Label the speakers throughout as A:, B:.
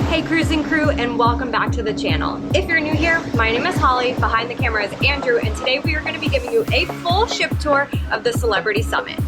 A: Hey cruising crew, and welcome back to the channel. If you're new here, my name is Holly, behind the camera is Andrew, and today we are going to be giving you a full ship tour of the Celebrity Summit.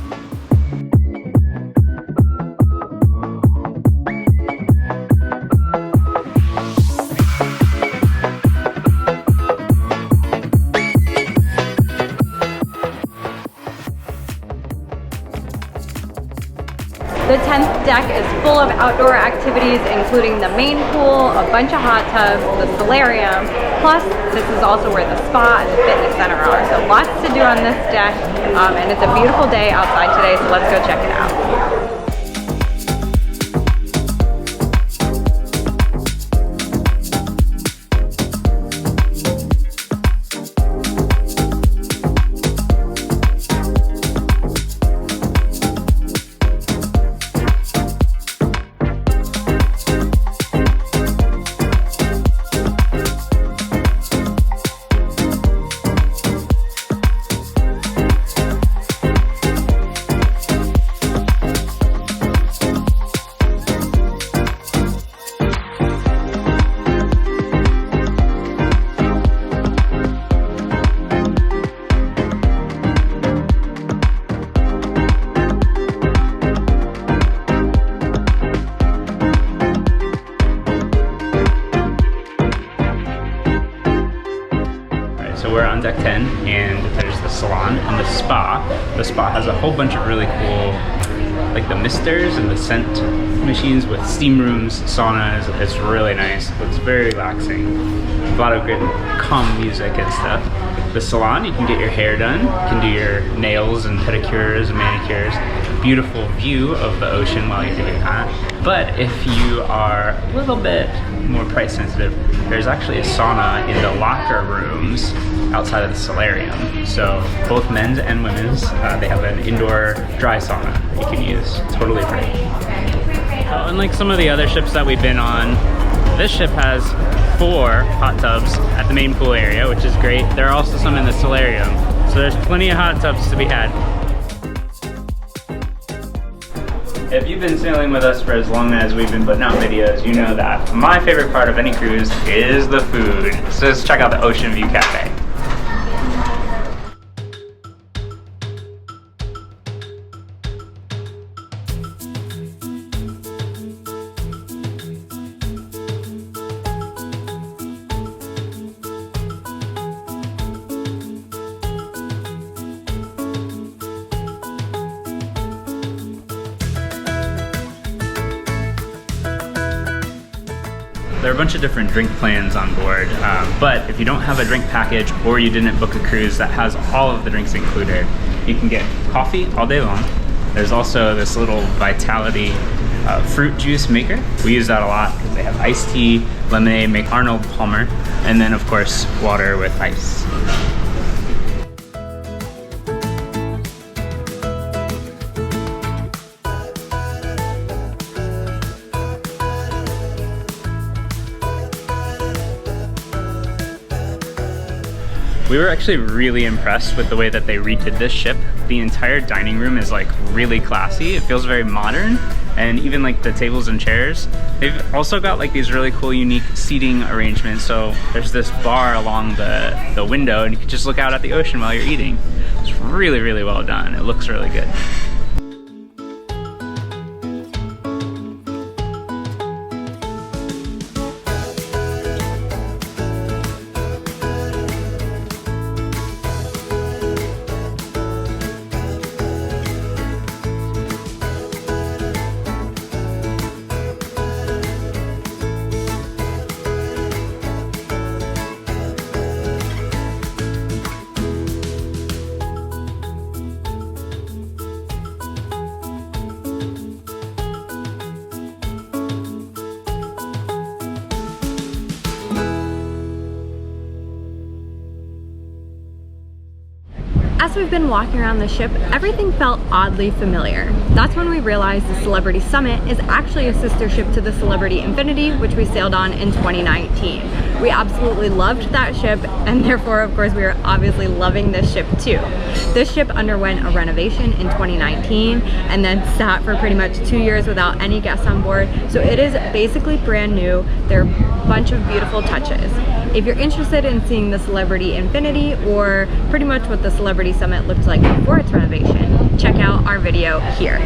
A: The 10th deck is full of outdoor activities, including the main pool, a bunch of hot tubs, the solarium, plus this is also where the spa and the fitness center are. So lots to do on this deck, and it's a beautiful day outside today, so let's go check it out.
B: So we're on deck 10 and there's the salon and the spa. The spa has a whole bunch of really cool, like the misters and the scent machines with steam rooms, saunas. It's really nice. It's very relaxing. A lot of good calm music and stuff. The salon, you can get your hair done. You can do your nails and pedicures and manicures. Beautiful view of the ocean while you're doing that. But if you are a little bit more price sensitive, there's actually a sauna in the locker rooms outside of the solarium. So both men's and women's, they have an indoor dry sauna that you can use totally free. Unlike some of the other ships that we've been on, this ship has 4 hot tubs at the main pool area, which is great. There are also some in the solarium, so there's plenty of hot tubs to be had. If you've been sailing with us for as long as we've been putting out videos, you know that my favorite part of any cruise is the food. So let's check out the Ocean View Cafe. There are a bunch of different drink plans on board, but if you don't have a drink package or you didn't book a cruise that has all of the drinks included, you can get coffee all day long. There's also this little Vitality fruit juice maker. We use that a lot because they have iced tea, lemonade, make Arnold Palmer, and then of course water with ice. We were actually really impressed with the way that they redid this ship. The entire dining room is like really classy. It feels very modern, and even like the tables and chairs. They've also got like these really cool unique seating arrangements. So there's this bar along the window and you can just look out at the ocean while you're eating. It's really, really well done. It looks really good.
A: As we've been walking around the ship, everything felt oddly familiar. That's when we realized the Celebrity Summit is actually a sister ship to the Celebrity Infinity, which we sailed on in 2019. We absolutely loved that ship, and therefore, of course, we are obviously loving this ship too. This ship underwent a renovation in 2019 and then sat for pretty much 2 years without any guests on board. So it is basically brand new. There are a bunch of beautiful touches. If you're interested in seeing the Celebrity Infinity or pretty much what the Celebrity Summit looked like before its renovation, check out our video here.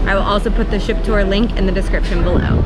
A: I will also put the ship tour link in the description below.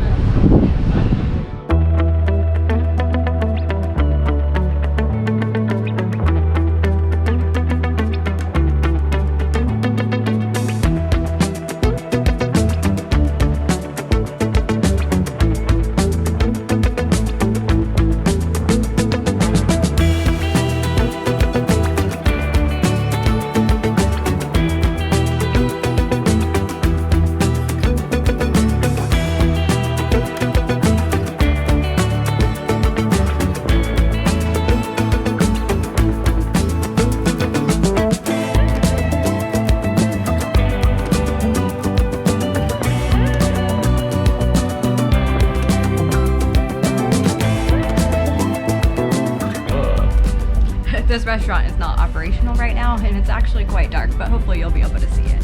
A: This restaurant is not operational right now, and it's actually quite dark, but hopefully you'll be able to see it.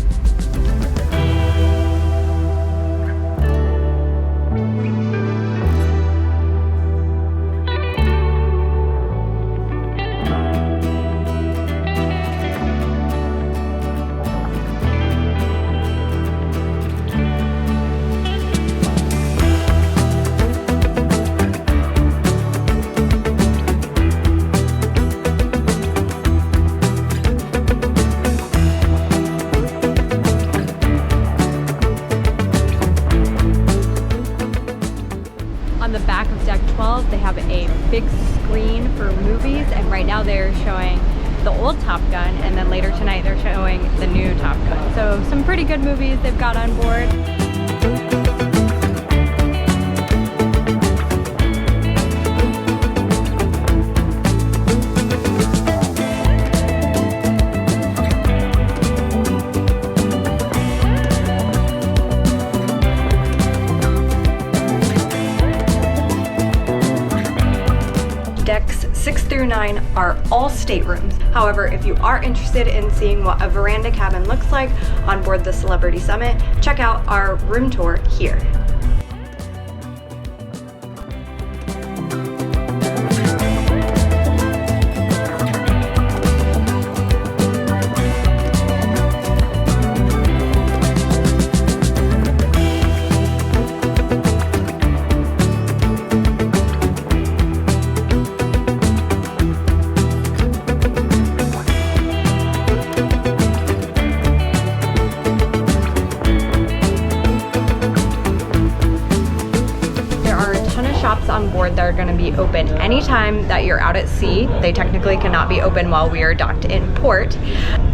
A: They have a big screen for movies, and right now they're showing the old Top Gun, and then later tonight they're showing the new Top Gun. So some pretty good movies they've got on board. Decks 6 through 9 are all staterooms. However, if you are interested in seeing what a veranda cabin looks like on board the Celebrity Summit, check out our room tour here. Shops on board that are going to be open anytime that you're out at sea. They technically cannot be open while we are docked in port.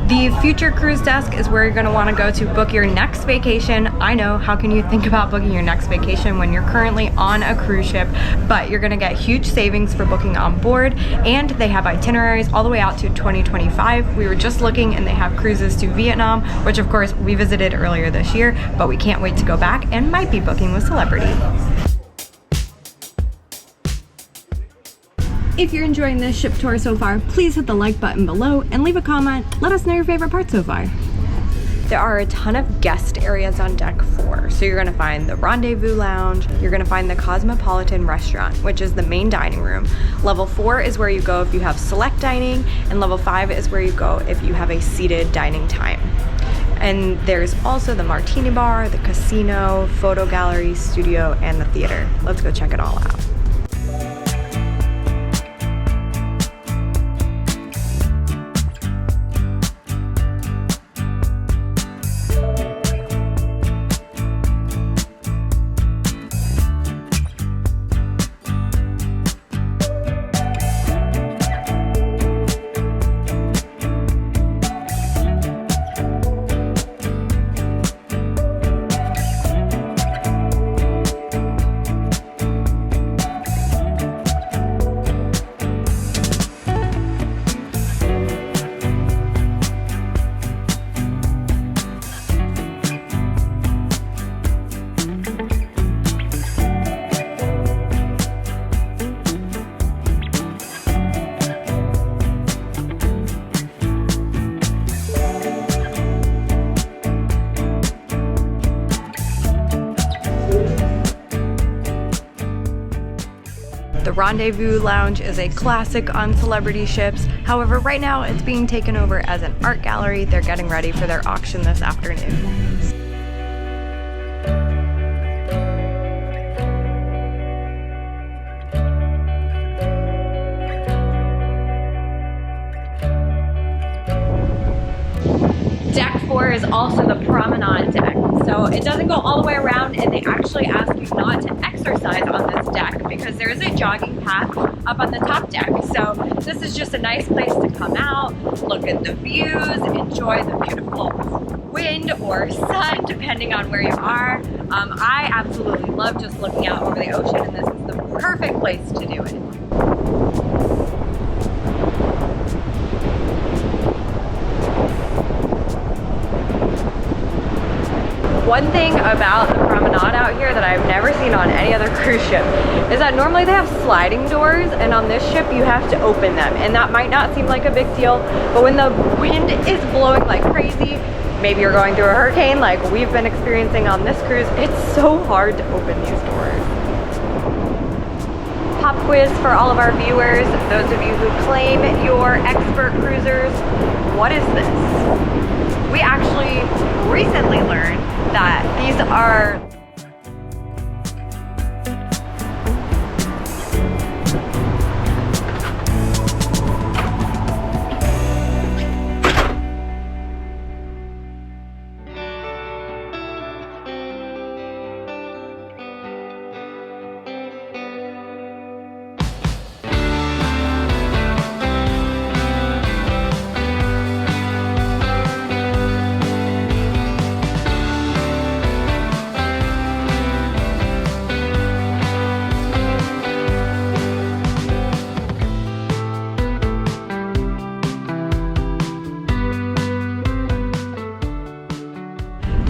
A: The future cruise desk is where you're going to want to go to book your next vacation. I know, how can you think about booking your next vacation when you're currently on a cruise ship? But you're going to get huge savings for booking on board, and they have itineraries all the way out to 2025. We were just looking, and they have cruises to Vietnam, which of course we visited earlier this year, but we can't wait to go back and might be booking with Celebrity. If you're enjoying this ship tour so far, please hit the like button below and leave a comment. Let us know your favorite part so far. There are a ton of guest areas on deck 4. So you're gonna find the Rendezvous Lounge, you're gonna find the Cosmopolitan Restaurant, which is the main dining room. Level 4 is where you go if you have select dining, and level 5 is where you go if you have a seated dining time. And there's also the Martini Bar, the casino, photo gallery, studio, and the theater. Let's go check it all out. The Rendezvous Lounge is a classic on celebrity ships. However, right now it's being taken over as an art gallery. They're getting ready for their auction this afternoon. Deck 4 is also the Promenade deck. So it doesn't go all the way around, and they actually ask you not to exercise on this deck because there is a jogging path up on the top deck. So this is just a nice place to come out, look at the views, enjoy the beautiful wind or sun depending on where you are. I absolutely love just looking out over the ocean, and this is the perfect place to do it. One thing about the Promenade out here that I've never seen on any other cruise ship is that normally they have sliding doors, and on this ship you have to open them, and that might not seem like a big deal, but when the wind is blowing like crazy, maybe you're going through a hurricane like we've been experiencing on this cruise, it's so hard to open these doors. Pop quiz for all of our viewers, those of you who claim you're expert cruisers, what is this? We actually recently learned that these are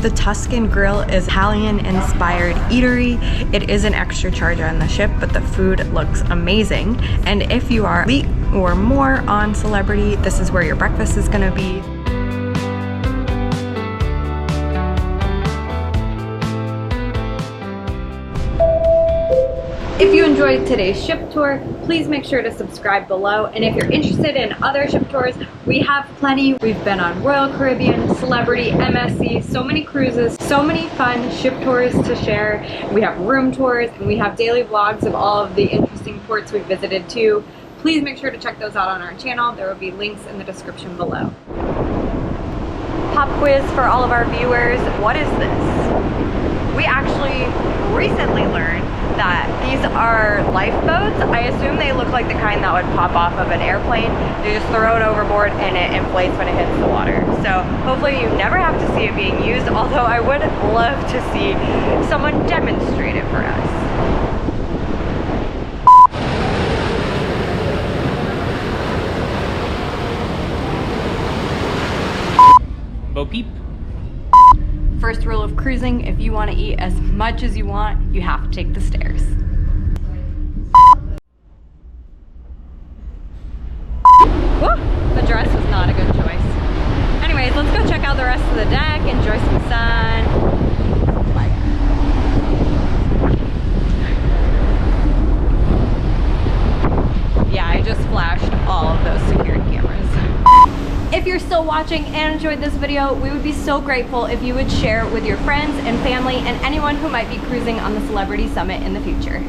A: The Tuscan Grill is Italian-inspired eatery. It is an extra charge on the ship, but the food looks amazing. And if you are elite or more on Celebrity, this is where your breakfast is gonna be. If you enjoyed today's ship tour, please make sure to subscribe below. And if you're interested in other ship tours, we have plenty. We've been on Royal Caribbean, Celebrity, MSC, so many cruises, so many fun ship tours to share. We have room tours, and we have daily vlogs of all of the interesting ports we've visited too. Please make sure to check those out on our channel. There will be links in the description below. Pop quiz for all of our viewers, what is this? We actually recently learned that these are lifeboats. I assume they look like the kind that would pop off of an airplane. You just throw it overboard and it inflates when it hits the water. So hopefully you never have to see it being used, although I would love to see someone demonstrate it for us.
B: Bo peep.
A: First rule of cruising, if you want to eat as much as you want, you have to take the stairs. Woo! The dress was not a good choice. Anyways, let's go check out the rest of the deck, enjoy some sun. Bye. Yeah, I just flashed all of those security cameras. If you're still watching and enjoyed this video, we would be so grateful if you would share it with your friends and family and anyone who might be cruising on the Celebrity Summit in the future.